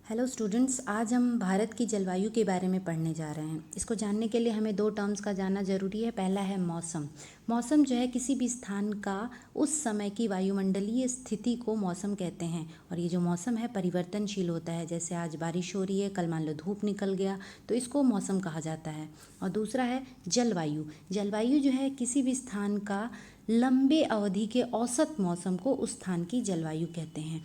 Hello students, आज हम भारत की जलवायु के बारे में पढ़ने जा रहे हैं। इसको जानने के लिए हमें दो टर्म्स का जानना ज़रूरी है। पहला है मौसम। मौसम जो है किसी भी स्थान का उस समय की वायुमंडलीय स्थिति को मौसम कहते हैं। और ये जो मौसम है परिवर्तनशील होता है। जैसे आज बारिश हो रही है, कल मान लो धूप निकल गया, तो इसको मौसम कहा जाता है। और दूसरा है जलवायु। जलवायु जो है किसी भी स्थान का लंबे अवधि के औसत मौसम को उस स्थान की जलवायु कहते हैं।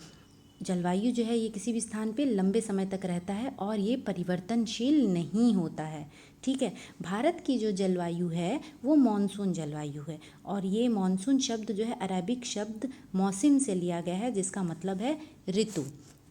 जलवायु जो है ये किसी भी स्थान पे लंबे समय तक रहता है और ये परिवर्तनशील नहीं होता है। ठीक है। भारत की जो जलवायु है वो मॉनसून जलवायु है। और ये मॉनसून शब्द जो है अरेबिक शब्द मौसिम से लिया गया है, जिसका मतलब है ऋतु।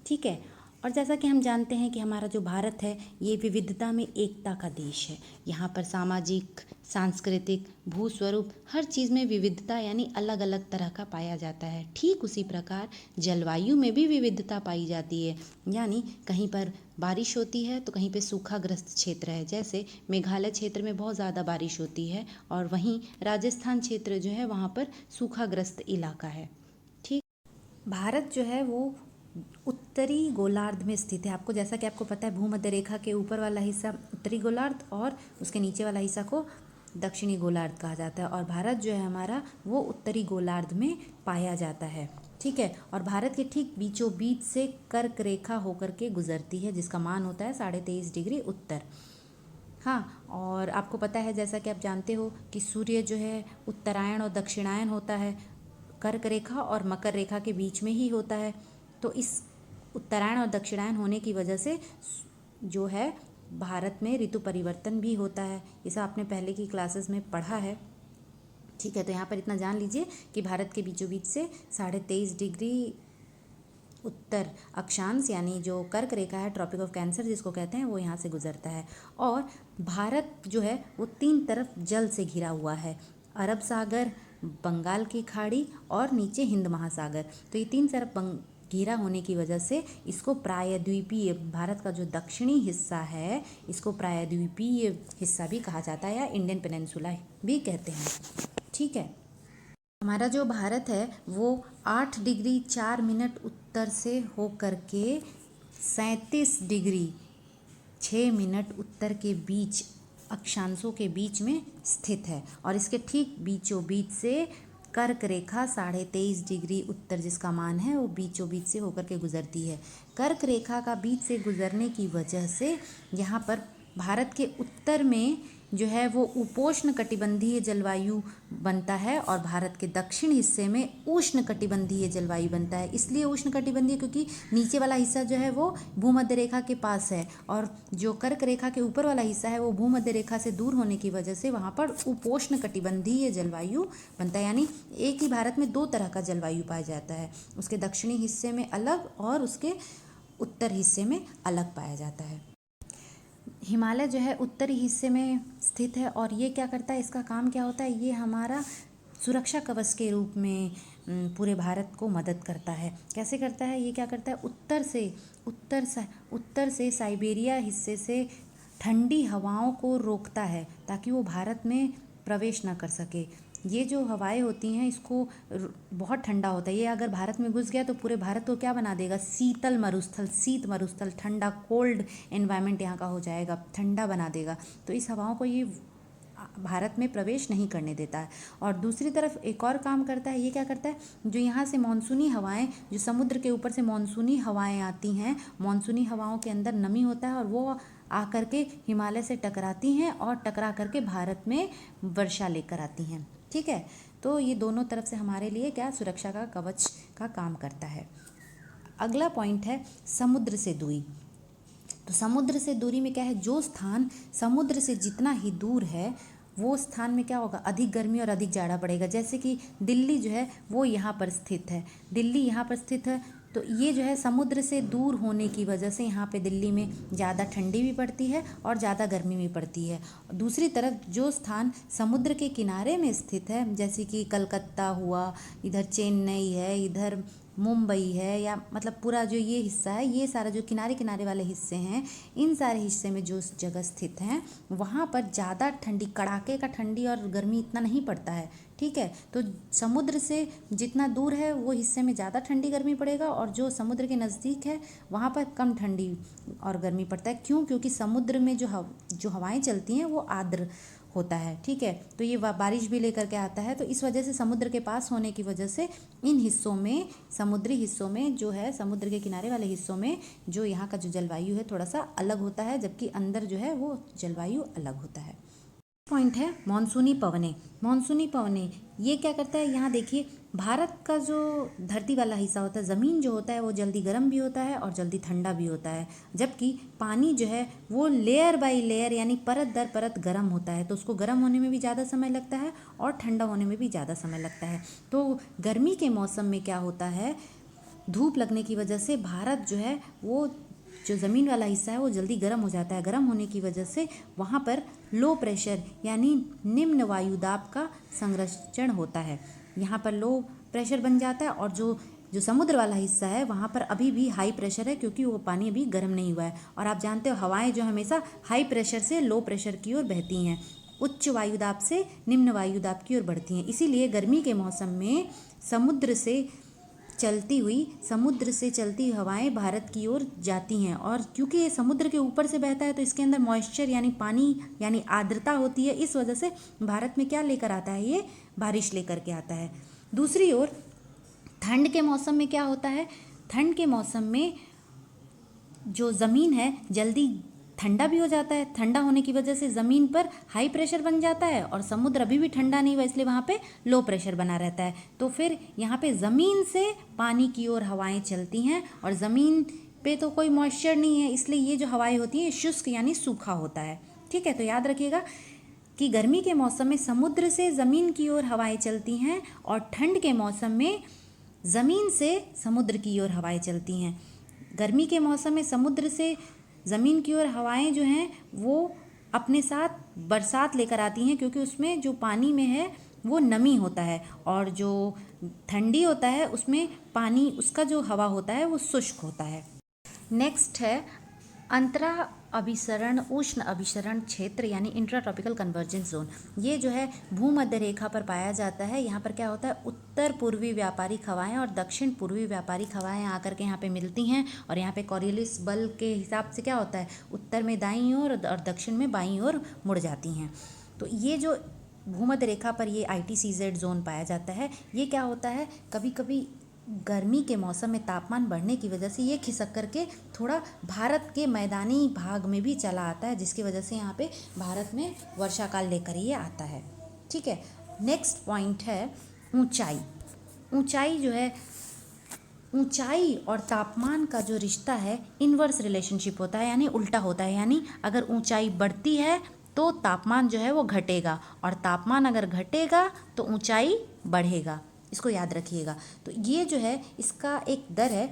ठीक है। और जैसा कि हम जानते हैं कि हमारा जो भारत है ये विविधता में एकता का देश है। यहाँ पर सामाजिक, सांस्कृतिक, भूस्वरूप हर चीज़ में विविधता यानी अलग अलग तरह का पाया जाता है। ठीक उसी प्रकार जलवायु में भी विविधता पाई जाती है। यानी कहीं पर बारिश होती है तो कहीं पे सूखाग्रस्त क्षेत्र है। जैसे मेघालय क्षेत्र में बहुत ज़्यादा बारिश होती है और वहीं राजस्थान क्षेत्र जो है वहाँ पर सूखाग्रस्त इलाका है। ठीक। भारत जो है वो उत्तरी गोलार्ध में स्थित है। आपको जैसा कि आपको पता है भूमध्य रेखा के ऊपर वाला हिस्सा उत्तरी गोलार्ध और उसके नीचे वाला हिस्सा को दक्षिणी गोलार्ध कहा जाता है। और भारत जो है हमारा वो उत्तरी गोलार्ध में पाया जाता है। ठीक है। और भारत के ठीक बीचों बीच से कर्क रेखा होकर के गुजरती है, जिसका मान होता है 23.5 डिग्री उत्तर। हाँ, और आपको पता है जैसा कि आप जानते हो कि सूर्य जो है उत्तरायण और दक्षिणायन होता है, कर्क रेखा और मकर रेखा के बीच में ही होता है। तो इस उत्तरायण और दक्षिणायन होने की वजह से जो है भारत में ऋतु परिवर्तन भी होता है। ये सब आपने पहले की क्लासेस में पढ़ा है। ठीक है। तो यहाँ पर इतना जान लीजिए कि भारत के बीचों बीच से 23.5 डिग्री उत्तर अक्षांश यानी जो कर्क रेखा है, ट्रॉपिक ऑफ कैंसर जिसको कहते हैं, वो यहाँ से गुजरता है। और भारत जो है वो 3 तरफ जल से घिरा हुआ है, अरब सागर, बंगाल की खाड़ी और नीचे हिंद महासागर। तो ये 3 तरफ घिरा होने की वजह से इसको प्रायद्वीपीय, भारत का जो दक्षिणी हिस्सा है इसको प्रायद्वीपीय हिस्सा भी कहा जाता है या इंडियन पेनिनसुला भी कहते हैं। ठीक है। हमारा जो भारत है वो 8 डिग्री 4 मिनट उत्तर से होकर के 37 डिग्री 6 मिनट उत्तर के बीच अक्षांशों के बीच में स्थित है। और इसके ठीक बीचों बीच से कर्क रेखा 23.5 डिग्री उत्तर जिसका मान है वो बीचों बीच से होकर के गुजरती है। कर्क रेखा का बीच से गुजरने की वजह से यहाँ पर भारत के उत्तर में जो है वो उपोष्ण कटिबंधीय जलवायु बनता है और भारत के दक्षिण हिस्से में उष्ण कटिबंधीय जलवायु बनता है। इसलिए उष्ण कटिबंधीय क्योंकि नीचे वाला हिस्सा जो है वो भूमध्य रेखा के पास है और जो कर्क रेखा के ऊपर वाला हिस्सा है वो भूमध्य रेखा से दूर होने की वजह से वहाँ पर उपोष्ण कटिबंधीय जलवायु बनता है। यानी एक ही भारत में 2 तरह का जलवायु पाया जाता है, उसके दक्षिणी हिस्से में अलग और उसके उत्तर हिस्से में अलग पाया जाता है। हिमालय जो है उत्तरी हिस्से में स्थित है और ये क्या करता है, इसका काम क्या होता है, ये हमारा सुरक्षा कवच के रूप में पूरे भारत को मदद करता है। कैसे करता है, ये क्या करता है, उत्तर से साइबेरिया हिस्से से ठंडी हवाओं को रोकता है ताकि वो भारत में प्रवेश ना कर सके। ये जो हवाएं होती हैं इसको बहुत ठंडा होता है, ये अगर भारत में घुस गया तो पूरे भारत को क्या बना देगा, शीत मरुस्थल, ठंडा कोल्ड एनवायरनमेंट यहाँ का हो जाएगा, ठंडा बना देगा। तो इस हवाओं को ये भारत में प्रवेश नहीं करने देता है। और दूसरी तरफ एक और काम करता है, ये क्या करता है, जो यहाँ से मानसूनी हवाएं, जो समुद्र के ऊपर से मानसूनी हवाएं आती हैं, मानसूनी हवाओं के अंदर नमी होता है और वो आकर के हिमालय से टकराती हैं और टकरा करके भारत में वर्षा लेकर आती हैं। ठीक है। तो ये दोनों तरफ से हमारे लिए क्या, सुरक्षा का कवच का काम करता है। अगला पॉइंट है समुद्र से दूरी। तो समुद्र से दूरी में क्या है, जो स्थान समुद्र से जितना ही दूर है वो स्थान में क्या होगा, अधिक गर्मी और अधिक जाड़ा पड़ेगा। जैसे कि दिल्ली जो है वो यहाँ पर स्थित है, दिल्ली यहाँ पर स्थित है, तो ये जो है समुद्र से दूर होने की वजह से यहाँ पे दिल्ली में ज़्यादा ठंडी भी पड़ती है और ज़्यादा गर्मी भी पड़ती है। दूसरी तरफ जो स्थान समुद्र के किनारे में स्थित है, जैसे कि कलकत्ता हुआ, इधर चेन्नई है, इधर मुंबई है, या मतलब पूरा जो ये हिस्सा है, ये सारा जो किनारे किनारे वाले हिस्से हैं, इन सारे हिस्से में जो जगह स्थित हैं वहाँ पर ज़्यादा ठंडी, कड़ाके का ठंडी और गर्मी इतना नहीं पड़ता है। ठीक है, तो समुद्र से जितना दूर है वो हिस्से में ज़्यादा ठंडी गर्मी पड़ेगा, और जो समुद्र के नज़दीक है वहाँ पर कम ठंडी और गर्मी पड़ता है। क्यों? क्योंकि समुद्र में जो हवाएं चलती हैं वो आर्द्र होता है। ठीक है, तो ये बारिश भी लेकर के आता है, तो इस वजह से समुद्र के पास होने की वजह से इन हिस्सों में, समुद्री हिस्सों में जो है, समुद्र के किनारे वाले हिस्सों में जो यहाँ का जो जलवायु है थोड़ा सा अलग होता है, जबकि अंदर जो है वो जलवायु अलग होता है। पॉइंट है मानसूनी पवनें। मानसूनी पवनें ये क्या करता है, यहाँ देखिए, भारत का जो धरती वाला हिस्सा होता है, ज़मीन जो होता है वो जल्दी गर्म भी होता है और जल्दी ठंडा भी होता है, जबकि पानी जो है वो लेयर बाय लेयर यानी परत दर परत गर्म होता है, तो उसको गर्म होने में भी ज़्यादा समय लगता है और ठंडा होने में भी ज़्यादा समय लगता है। तो गर्मी के मौसम में क्या होता है, धूप लगने की वजह से भारत जो है वो जो ज़मीन वाला हिस्सा है वो जल्दी गर्म हो जाता है। गर्म होने की वजह से वहाँ पर लो प्रेशर यानी निम्न वायुदाब का संरक्षण होता है, यहाँ पर लो प्रेशर बन जाता है, और जो समुद्र वाला हिस्सा है वहाँ पर अभी भी हाई प्रेशर है, क्योंकि वो पानी अभी गर्म नहीं हुआ है। और आप जानते हो हवाएं जो हमेशा हाई प्रेशर से लो प्रेशर की ओर बहती हैं, उच्च वायुदाब से निम्न वायुदाब की ओर बढ़ती हैं। इसीलिए गर्मी के मौसम में समुद्र से चलती हवाएं भारत की ओर जाती हैं, और क्योंकि ये समुद्र के ऊपर से बहता है तो इसके अंदर मॉइस्चर यानी पानी यानी आर्द्रता होती है, इस वजह से भारत में क्या लेकर आता है, ये बारिश लेकर के आता है। दूसरी ओर ठंड के मौसम में क्या होता है, ठंड के मौसम में जो ज़मीन है जल्दी ठंडा भी हो जाता है, ठंडा होने की वजह से ज़मीन पर हाई प्रेशर बन जाता है, और समुद्र अभी भी ठंडा नहीं हुआ इसलिए वहाँ पे लो प्रेशर बना रहता है। तो फिर यहाँ पे ज़मीन से पानी की ओर हवाएं चलती हैं, और ज़मीन पे तो कोई मॉइस्चर नहीं है, इसलिए ये जो हवाएं होती हैं शुष्क यानी सूखा होता है। ठीक है, तो याद रखिएगा कि गर्मी के मौसम में समुद्र से ज़मीन की ओर हवाएं चलती हैं, और ठंड के मौसम में ज़मीन से समुद्र की ओर हवाएं चलती हैं। गर्मी के मौसम में समुद्र से ज़मीन की ओर हवाएं जो हैं वो अपने साथ बरसात लेकर आती हैं, क्योंकि उसमें जो पानी में है वो नमी होता है, और जो ठंडी होता है उसमें पानी, उसका जो हवा होता है वो शुष्क होता है। नेक्स्ट है अंतरा अभिसरण उष्ण अभिसरण क्षेत्र यानी इंट्रा ट्रॉपिकल कन्वर्जेंस जोन। ये जो है भूमध्य रेखा पर पाया जाता है। यहाँ पर क्या होता है, उत्तर पूर्वी व्यापारिक हवाएं और दक्षिण पूर्वी व्यापारिक हवाएं आकर के यहाँ पे मिलती हैं, और यहाँ पे कॉरियोलिस बल के हिसाब से क्या होता है, उत्तर में दाईं ओर और दक्षिण में बाईं ओर मुड़ जाती हैं। तो ये जो भूमध्य रेखा पर ये ITCZ जोन पाया जाता है, ये क्या होता है, कभी कभी गर्मी के मौसम में तापमान बढ़ने की वजह से ये खिसक करके थोड़ा भारत के मैदानी भाग में भी चला आता है, जिसकी वजह से यहाँ पे भारत में वर्षा काल लेकर ये आता है। ठीक है, नेक्स्ट पॉइंट है ऊंचाई। ऊंचाई जो है, ऊंचाई और तापमान का जो रिश्ता है इन्वर्स रिलेशनशिप होता है, यानी उल्टा होता है। यानी अगर ऊंचाई बढ़ती है तो तापमान जो है वो घटेगा, और तापमान अगर घटेगा तो ऊंचाई बढ़ेगा। इसको याद रखिएगा। तो ये जो है इसका एक दर है,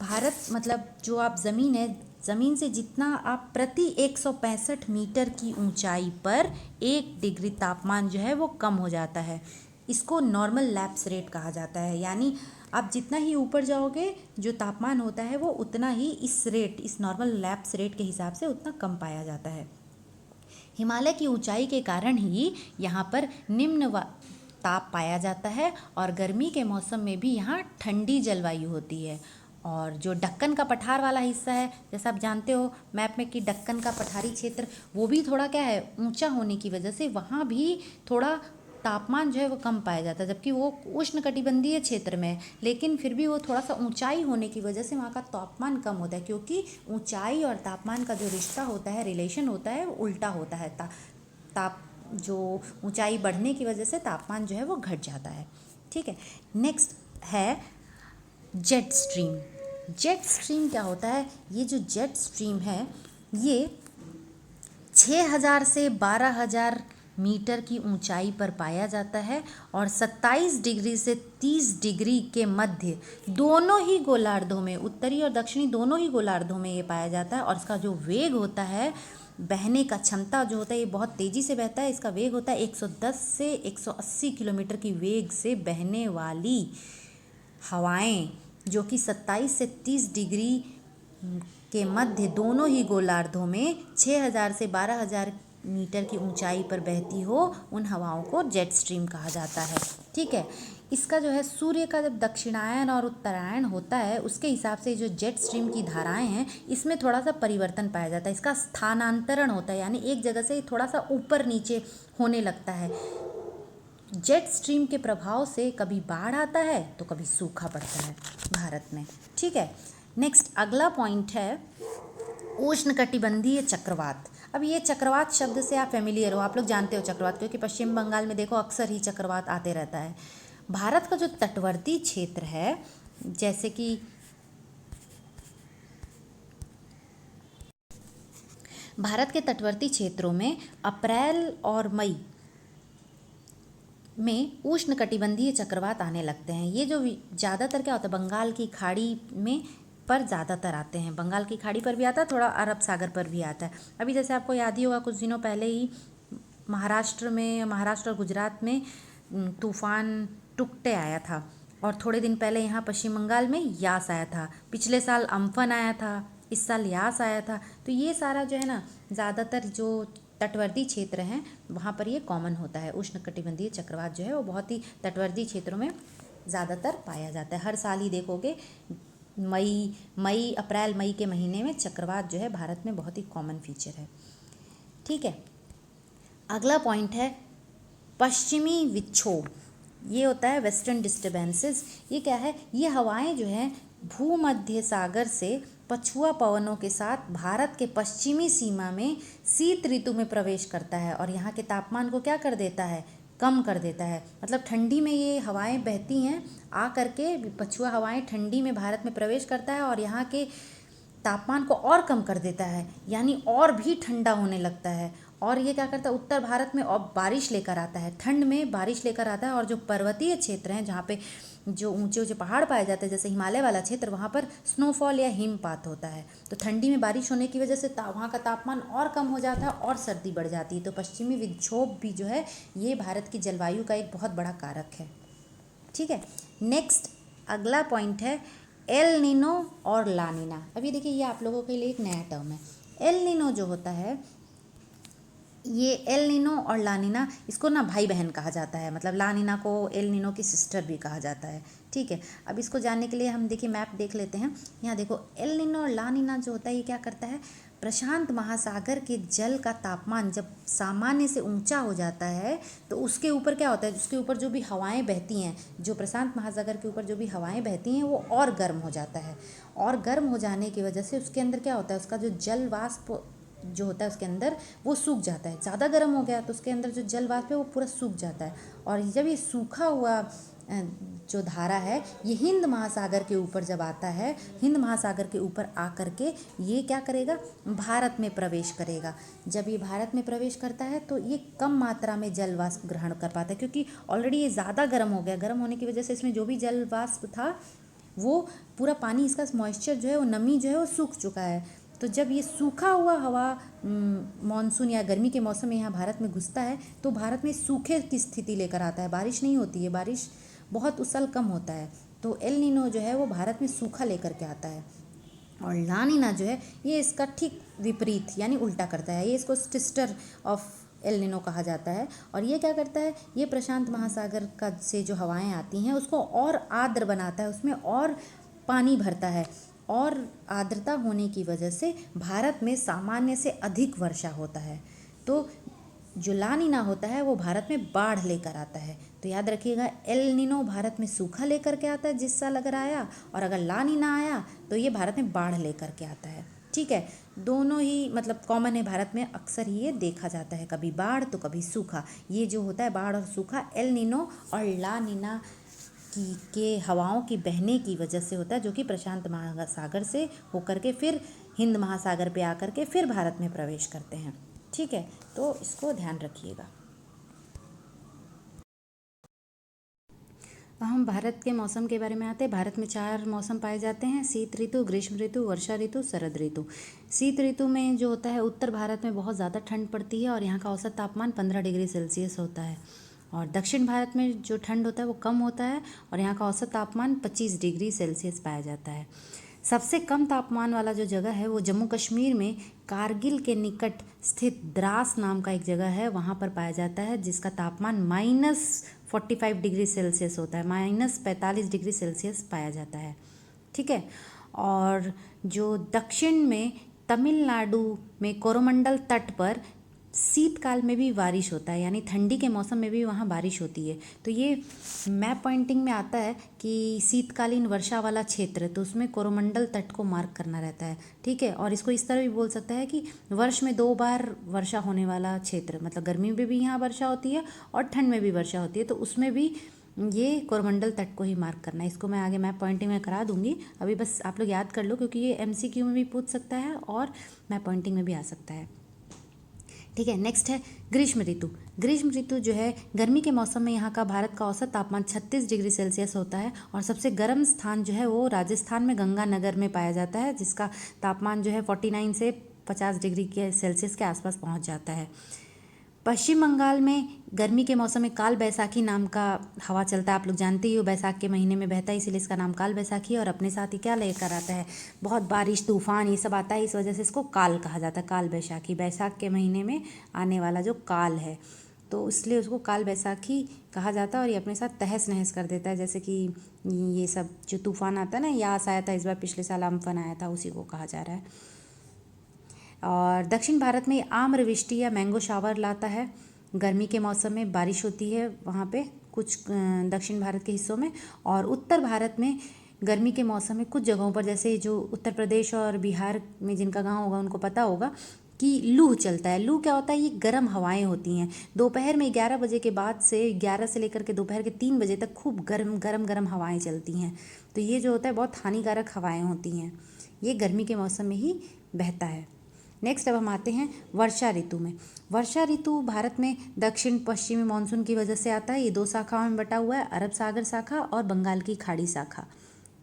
भारत मतलब जो आप ज़मीन है, ज़मीन से जितना आप प्रति 165 मीटर की ऊंचाई पर 1 डिग्री तापमान जो है वो कम हो जाता है। इसको नॉर्मल लैप्स रेट कहा जाता है, यानी आप जितना ही ऊपर जाओगे जो तापमान होता है वो उतना ही इस नॉर्मल लैप्स रेट के हिसाब से उतना कम पाया जाता है। हिमालय की ऊंचाई के कारण ही यहाँ पर निम्न ताप पाया जाता है, और गर्मी के मौसम में भी यहाँ ठंडी जलवायु होती है। और जो दक्कन का पठार वाला हिस्सा है, जैसा आप जानते हो मैप में कि दक्कन का पठारी क्षेत्र, वो भी थोड़ा क्या है, ऊंचा होने की वजह से वहाँ भी थोड़ा तापमान जो है वो कम पाया जाता है, जबकि वो उष्णकटिबंधीय क्षेत्र में है, लेकिन फिर भी वो थोड़ा सा ऊंचाई होने की वजह से वहाँ का तापमान कम होता है, क्योंकि ऊंचाई और तापमान का जो रिश्ता होता है, रिलेशन होता है, वो उल्टा होता है। जो ऊंचाई बढ़ने की वजह से तापमान जो है वो घट जाता है। ठीक है, नेक्स्ट है जेट स्ट्रीम। जेट स्ट्रीम क्या होता है, ये जो जेट स्ट्रीम है ये 6000 से 12000 मीटर की ऊंचाई पर पाया जाता है, और 27 डिग्री से 30 डिग्री के मध्य दोनों ही गोलार्धों में, उत्तरी और दक्षिणी दोनों ही गोलार्धों में ये पाया जाता है। और इसका जो वेग होता है, बहने का क्षमता जो होता है, ये बहुत तेज़ी से बहता है। इसका वेग होता है 110 से 180 किलोमीटर की वेग से बहने वाली हवाएं जो कि 27 से 30 डिग्री के मध्य दोनों ही गोलार्धों में 6000 से 12000 मीटर की ऊंचाई पर बहती हो, उन हवाओं को जेट स्ट्रीम कहा जाता है। ठीक है, इसका जो है सूर्य का जब दक्षिणायन और उत्तरायण होता है उसके हिसाब से जो जेट स्ट्रीम की धाराएं हैं इसमें थोड़ा सा परिवर्तन पाया जाता है, इसका स्थानांतरण होता है, यानी एक जगह से थोड़ा सा ऊपर नीचे होने लगता है। जेट स्ट्रीम के प्रभाव से कभी बाढ़ आता है तो कभी सूखा पड़ता है भारत में। ठीक है, नेक्स्ट अगला पॉइंट है उष्णकटिबंधीय चक्रवात। अब ये चक्रवात शब्द से आप फेमिलियर हो, आप लोग जानते हो चक्रवात, क्योंकि पश्चिम बंगाल में देखो अक्सर ही चक्रवात आते रहता है। भारत का जो तटवर्ती क्षेत्र है, जैसे कि भारत के तटवर्ती क्षेत्रों में अप्रैल और मई में उष्णकटिबंधीय चक्रवात आने लगते हैं। ये जो ज़्यादातर क्या होता है, बंगाल की खाड़ी में पर ज़्यादातर आते हैं। बंगाल की खाड़ी पर भी आता है, थोड़ा अरब सागर पर भी आता है। अभी जैसे आपको याद ही होगा कुछ दिनों पहले ही महाराष्ट्र और गुजरात में तूफान टुकटे आया था, और थोड़े दिन पहले यहाँ पश्चिम बंगाल में यास आया था। पिछले साल अम्फन आया था, इस साल यास आया था। तो ये सारा जो है ना, ज़्यादातर जो तटवर्ती क्षेत्र हैं वहाँ पर ये कॉमन होता है। उष्णकटिबंधीय चक्रवात जो है वो बहुत ही तटवर्ती क्षेत्रों में ज़्यादातर पाया जाता है। हर साल ही देखोगे अप्रैल मई के महीने में चक्रवात जो है भारत में बहुत ही कॉमन फीचर है। ठीक है, अगला पॉइंट है पश्चिमी विक्षोभ। ये होता है वेस्टर्न डिस्टर्बेंसेस। ये क्या है, ये हवाएं जो हैं भूमध्य सागर से पछुआ पवनों के साथ भारत के पश्चिमी सीमा में शीत ऋतु में प्रवेश करता है और यहाँ के तापमान को क्या कर देता है, कम कर देता है। मतलब ठंडी में ये हवाएं बहती हैं, आ करके पछुआ हवाएं ठंडी में भारत में प्रवेश करता है और यहाँ के तापमान को और कम कर देता है, यानी और भी ठंडा होने लगता है। और ये क्या करता है, उत्तर भारत में और बारिश लेकर आता है, ठंड में बारिश लेकर आता है। और जो पर्वतीय क्षेत्र हैं जहाँ पे जो ऊंचे ऊंचे पहाड़ पाए जाते हैं, जैसे हिमालय वाला क्षेत्र, वहाँ पर स्नोफॉल या हिमपात होता है। तो ठंडी में बारिश होने की वजह से वहाँ का तापमान और कम हो जाता है और सर्दी बढ़ जाती है। तो पश्चिमी विक्षोभ भी जो है ये भारत की जलवायु का एक बहुत बड़ा कारक है। ठीक है, नेक्स्ट अगला पॉइंट है एल नीनो और ला नीना। अभी देखिए ये आप लोगों के लिए एक नया टर्म है। एल नीनो जो होता है, ये एल नीनो और ला नीना, इसको ना भाई बहन कहा जाता है। मतलब ला नीना को एल नीनो की सिस्टर भी कहा जाता है। ठीक है, अब इसको जानने के लिए हम देखिए मैप देख लेते हैं। यहाँ देखो एल नीनो और ला नीना जो होता है ये क्या करता है, प्रशांत महासागर के जल का तापमान जब सामान्य से ऊंचा हो जाता है तो उसके ऊपर क्या होता है, उसके ऊपर जो भी हवाएं बहती हैं, जो प्रशांत महासागर के ऊपर जो भी हवाएं बहती हैं वो और गर्म हो जाता है। और गर्म हो जाने की वजह से उसके अंदर क्या होता है, उसका जो जल वाष्प जो होता है उसके अंदर वो सूख जाता है। ज़्यादा गर्म हो गया तो उसके अंदर जो जल वाष्प है वो पूरा सूख जाता है। और जब ये सूखा हुआ जो धारा है ये हिंद महासागर के ऊपर जब आता है, हिंद महासागर के ऊपर आ करके ये क्या करेगा, भारत में प्रवेश करेगा। जब ये भारत में प्रवेश करता है तो ये कम मात्रा में जल वाष्प ग्रहण कर पाता है, क्योंकि ऑलरेडी ये ज़्यादा गर्म हो गया। गर्म होने की वजह से इसमें जो भी जल वाष्प था वो पूरा पानी, इसका मॉइस्चर जो है वो नमी जो है वो सूख चुका है। तो जब ये सूखा हुआ हवा मानसून या गर्मी के मौसम में यहाँ भारत में घुसता है तो भारत में सूखे की स्थिति लेकर आता है। बारिश नहीं होती है, बारिश बहुत उस साल कम होता है। तो एल नीनो जो है वो भारत में सूखा लेकर के आता है। और ला नीना जो है ये इसका ठीक विपरीत यानी उल्टा करता है। ये इसको सिस्टर ऑफ एल नीनो कहा जाता है। और ये क्या करता है, ये प्रशांत महासागर का से जो हवाएं आती हैं उसको और आर्द्र बनाता है, उसमें और पानी भरता है। और आर्द्रता होने की वजह से भारत में सामान्य से अधिक वर्षा होता है। तो जो ला नीना होता है वो भारत में बाढ़ लेकर आता है। तो याद रखिएगा, एल नीनो भारत में सूखा लेकर के आता है जिस साल अगर आया, और अगर ला नीना आया तो ये भारत में बाढ़ लेकर के आता है। ठीक है, दोनों ही मतलब कॉमन है, भारत में अक्सर ही ये देखा जाता है, कभी बाढ़ तो कभी सूखा। ये जो होता है बाढ़ और सूखा एल नीनो और ला नीना के हवाओं की बहने की वजह से होता है, जो कि प्रशांत महासागर से होकर के फिर हिंद महासागर पे आकर के फिर भारत में प्रवेश करते हैं। ठीक है, तो इसको ध्यान रखिएगा। हम भारत के मौसम के बारे में आते हैं। भारत में 4 मौसम पाए जाते हैं, शीत ऋतु, ग्रीष्म ऋतु, वर्षा ऋतु, शरद ऋतु। शीत ऋतु में जो होता है उत्तर भारत में बहुत ज़्यादा ठंड पड़ती है और यहाँ का औसत तापमान 15 डिग्री सेल्सियस होता है। और दक्षिण भारत में जो ठंड होता है वो कम होता है और यहाँ का औसत तापमान 25 डिग्री सेल्सियस पाया जाता है। सबसे कम तापमान वाला जो जगह है वो जम्मू कश्मीर में कारगिल के निकट स्थित द्रास नाम का एक जगह है, वहाँ पर पाया जाता है, जिसका तापमान -45 डिग्री सेल्सियस होता है, -45 डिग्री सेल्सियस पाया जाता है। ठीक है। और जो दक्षिण में तमिलनाडु में कोरोमंडल तट पर शीतकाल में भी बारिश होता है, यानी ठंडी के मौसम में भी वहाँ बारिश होती है। तो ये मैप पॉइंटिंग में आता है कि शीतकालीन वर्षा वाला क्षेत्र, तो उसमें कोरोमंडल तट को मार्क करना रहता है। ठीक है। और इसको इस तरह भी बोल सकता है कि वर्ष में 2 बार वर्षा होने वाला क्षेत्र, मतलब गर्मी में भी यहाँ वर्षा होती है और ठंड में भी वर्षा होती है, तो उसमें भी ये कोरोमंडल तट को ही मार्क करना है। इसको मैं आगे मैप पॉइंटिंग में करा दूंगी, अभी बस आप लोग याद कर लो, क्योंकि ये MCQ में भी पूछ सकता है और मैप पॉइंटिंग में भी आ सकता है। ठीक है। नेक्स्ट है ग्रीष्म ऋतु। ग्रीष्म ऋतु जो है गर्मी के मौसम में यहाँ का भारत का औसत तापमान 36 डिग्री सेल्सियस होता है और सबसे गर्म स्थान जो है वो राजस्थान में गंगानगर में पाया जाता है, जिसका तापमान जो है 49 से 50 डिग्री के सेल्सियस के आसपास पहुँच जाता है। पश्चिम बंगाल में गर्मी के मौसम में काल बैसाखी नाम का हवा चलता है, आप लोग जानते ही हो, बैसाख के महीने में बहता है, इसीलिए इसका नाम काल बैसाखी है। और अपने साथ ही क्या लेकर आता है, बहुत बारिश, तूफान, ये सब आता है, इस वजह से इसको काल कहा जाता है, काल बैसाखी। बैसाख के महीने में आने वाला जो काल है, तो इसलिए उसको काल बैसाखी कहा जाता है। और ये अपने साथ तहस नहस कर देता है, जैसे कि ये सब जो तूफान आता है ना, यास आया था इस बार, पिछले साल अम्फन आया था, उसी को कहा जा रहा है। और दक्षिण भारत में आम्रवृष्टि या मैंगो शावर लाता है। गर्मी के मौसम में बारिश होती है वहाँ पे कुछ दक्षिण भारत के हिस्सों में। और उत्तर भारत में गर्मी के मौसम में कुछ जगहों पर, जैसे जो उत्तर प्रदेश और बिहार में जिनका गांव होगा उनको पता होगा कि लू चलता है। लू क्या होता है, ये गर्म हवाएं होती हैं। दोपहर में 11 बजे के बाद से 11 से लेकर के दोपहर के 3 बजे तक खूब गर्म गर्म गर्म हवाएं चलती हैं। तो ये जो होता है बहुत हानिकारक हवाएं होती हैं, ये गर्मी के मौसम में ही बहता है। नेक्स्ट अब हम आते हैं वर्षा ऋतु में। वर्षा ऋतु भारत में दक्षिण पश्चिमी मानसून की वजह से आता है। ये 2 शाखाओं में बटा हुआ है, अरब सागर शाखा और बंगाल की खाड़ी शाखा।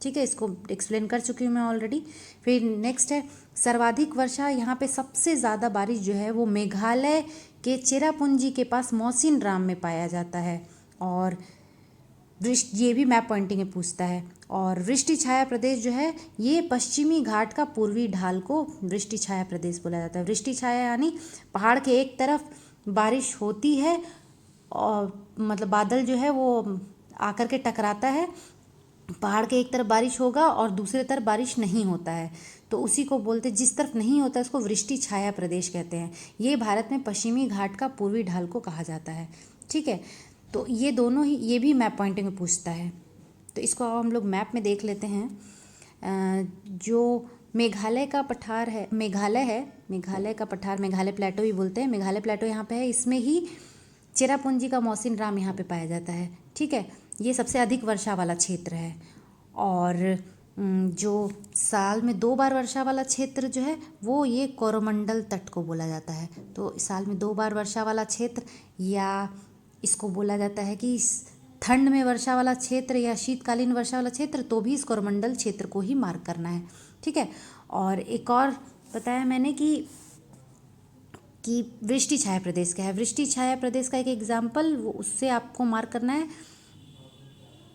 ठीक है, इसको एक्सप्लेन कर चुकी हूँ मैं ऑलरेडी। फिर नेक्स्ट है सर्वाधिक वर्षा। यहाँ पे सबसे ज़्यादा बारिश जो है वो मेघालय के चेरापूंजी के पास मौसिन राम में पाया जाता है। और ये भी मैप पॉइंटिंग में पूछता है। और वृष्टि छाया प्रदेश जो है ये पश्चिमी घाट का पूर्वी ढाल को वृष्टि छाया प्रदेश बोला जाता है। वृष्टि छाया यानी पहाड़ के एक तरफ बारिश होती है और मतलब बादल जो है वो आकर के टकराता है, पहाड़ के एक तरफ बारिश होगा और दूसरे तरफ बारिश नहीं होता है, तो उसी को बोलते हैं, जिस तरफ नहीं होता है उसको वृष्टि छाया प्रदेश कहते हैं। ये भारत में पश्चिमी घाट का पूर्वी ढाल को कहा जाता है। ठीक है, तो ये दोनों ही, ये भी मैप पॉइंटिंग में पूछता है, तो इसको हम लोग मैप में देख लेते हैं। जो मेघालय का पठार है, मेघालय का पठार, मेघालय प्लेटो भी बोलते हैं, मेघालय प्लेटो यहाँ पे है, इसमें ही चेरापूंजी का मौसिन राम यहाँ पे पाया जाता है। ठीक है, ये सबसे अधिक वर्षा वाला क्षेत्र है। और जो साल में 2 बार वर्षा वाला क्षेत्र जो है वो ये कोरोमंडल तट को बोला जाता है। तो साल में 2 बार वर्षा वाला क्षेत्र, या इसको बोला जाता है कि ठंड में वर्षा वाला क्षेत्र या शीतकालीन वर्षा वाला क्षेत्र, तो भी इस कोरोमंडल क्षेत्र को ही मार्क करना है। ठीक है, और एक और बताया मैंने कि वृष्टि छाया प्रदेश क्या है। वृष्टि छाया प्रदेश का एक एग्जाम्पल, वो उससे आपको मार्क करना है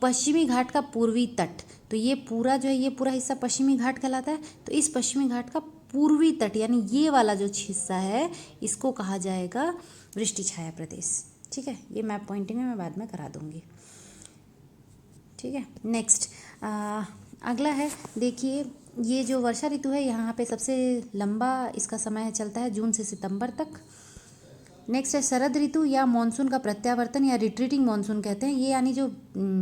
पश्चिमी घाट का पूर्वी तट। तो ये पूरा जो है, ये पूरा हिस्सा पश्चिमी घाट कहलाता है। तो इस पश्चिमी घाट का पूर्वी तट यानी ये वाला जो हिस्सा है इसको कहा जाएगा वृष्टि छाया प्रदेश। ठीक है, ये मैप पॉइंटिंग में मैं बाद में करा दूंगी। ठीक है, नेक्स्ट अगला है, देखिए ये जो वर्षा ऋतु है यहाँ पे सबसे लंबा इसका समय चलता है, जून से सितंबर तक। नेक्स्ट है शरद ऋतु या मॉनसून का प्रत्यावर्तन या रिट्रीटिंग मॉनसून कहते हैं। ये यानी जो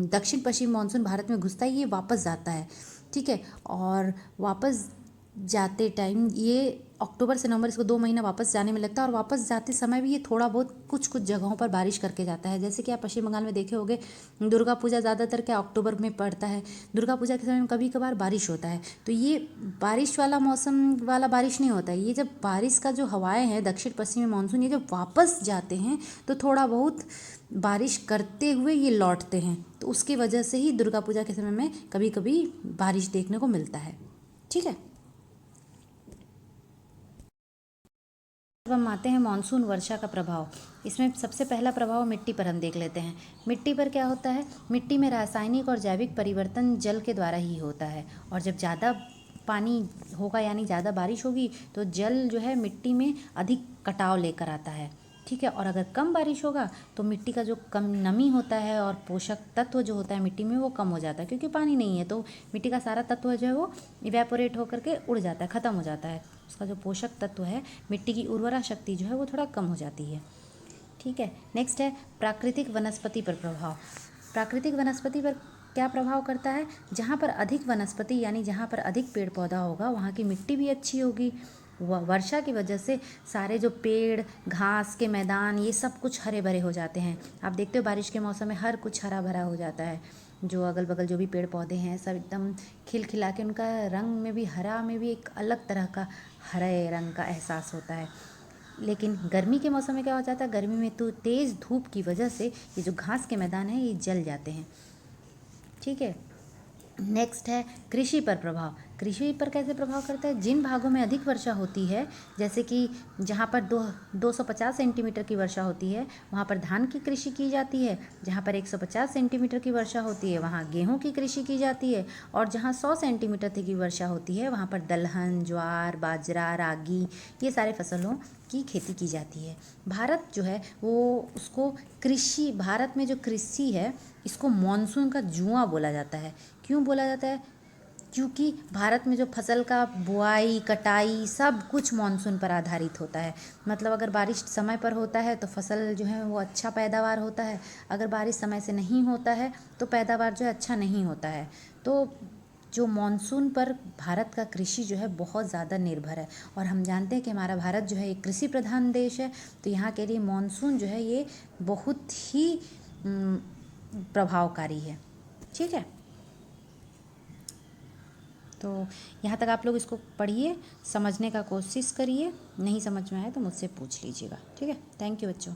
दक्षिण पश्चिम मॉनसून भारत में घुसता है ये वापस जाता है। ठीक है, और वापस जाते टाइम ये अक्टूबर से नवंबर, इसको 2 महीना वापस जाने में लगता है। और वापस जाते समय भी ये थोड़ा बहुत कुछ कुछ जगहों पर बारिश करके जाता है। जैसे कि आप पश्चिम बंगाल में देखे होंगे, दुर्गा पूजा ज़्यादातर क्या अक्टूबर में पड़ता है। दुर्गा पूजा के समय में कभी कभार बारिश होता है। तो ये बारिश वाला मौसम वाला बारिश नहीं होता है। ये जब बारिश का जो हवाएं हैं दक्षिण पश्चिमी मानसून, ये जब वापस जाते हैं तो थोड़ा बहुत बारिश करते हुए ये लौटते हैं। तो उसकी वजह से ही दुर्गा पूजा के समय में कभी कभी बारिश देखने को मिलता है। ठीक है। अब हम आते हैं मानसून वर्षा का प्रभाव। इसमें सबसे पहला प्रभाव मिट्टी पर हम देख लेते हैं। मिट्टी पर क्या होता है, मिट्टी में रासायनिक और जैविक परिवर्तन जल के द्वारा ही होता है। और जब ज़्यादा पानी होगा यानी ज़्यादा बारिश होगी तो जल जो है मिट्टी में अधिक कटाव लेकर आता है, ठीक है। और अगर कम बारिश होगा तो मिट्टी का जो कम नमी होता है और पोषक तत्व जो होता है मिट्टी में वो कम हो जाता है, क्योंकि पानी नहीं है तो मिट्टी का सारा तत्व जो है वो इवेपोरेट होकर के उड़ जाता है, ख़त्म हो जाता है। उसका जो पोषक तत्व है, मिट्टी की उर्वरा शक्ति जो है वो थोड़ा कम हो जाती है, ठीक है। नेक्स्ट है प्राकृतिक वनस्पति पर प्रभाव। प्राकृतिक वनस्पति पर क्या प्रभाव करता है, जहाँ पर अधिक वनस्पति यानी जहाँ पर अधिक पेड़ पौधा होगा वहाँ की मिट्टी भी अच्छी होगी। वर्षा की वजह से सारे जो पेड़ घास के मैदान ये सब कुछ हरे भरे हो जाते हैं। आप देखते हो बारिश के मौसम में हर कुछ हरा भरा हो जाता है। जो अगल बगल जो भी पेड़ पौधे हैं सब एकदम खिलखिला के, उनका रंग में भी हरा में भी एक अलग तरह का हरे रंग का एहसास होता है। लेकिन गर्मी के मौसम में क्या हो जाता है, गर्मी में तो तेज़ धूप की वजह से ये जो घास के मैदान हैं ये जल जाते हैं, ठीक है। नेक्स्ट है कृषि पर प्रभाव। कृषि पर कैसे प्रभाव करता है, जिन भागों में अधिक वर्षा होती है, जैसे कि जहाँ पर 250 सेंटीमीटर की वर्षा होती है वहाँ पर धान की कृषि की जाती है। जहाँ पर 150 सेंटीमीटर की वर्षा होती है वहाँ गेहूँ की कृषि की जाती है। और जहाँ 100 सेंटीमीटर तक की वर्षा होती है वहाँ पर दलहन, ज्वार, बाजरा, रागी ये सारे फसलों की खेती की जाती है। भारत जो है वो उसको कृषि, भारत में जो कृषि है इसको मानसून का जुआ बोला जाता है। क्यों बोला जाता है, क्योंकि भारत में जो फसल का बुआई कटाई सब कुछ मानसून पर आधारित होता है। मतलब अगर बारिश समय पर होता है तो फसल जो है वो अच्छा पैदावार होता है, अगर बारिश समय से नहीं होता है तो पैदावार जो है अच्छा नहीं होता है। तो जो मानसून पर भारत का कृषि जो है बहुत ज़्यादा निर्भर है। और हम जानते हैं कि हमारा भारत जो है एक कृषि प्रधान देश है, तो यहाँ के लिए मानसून जो है ये बहुत ही प्रभावकारी है, ठीक है। तो यहाँ तक आप लोग इसको पढ़िए, समझने का कोशिश करिए, नहीं समझ में आए तो मुझसे पूछ लीजिएगा, ठीक है। थैंक यू बच्चों।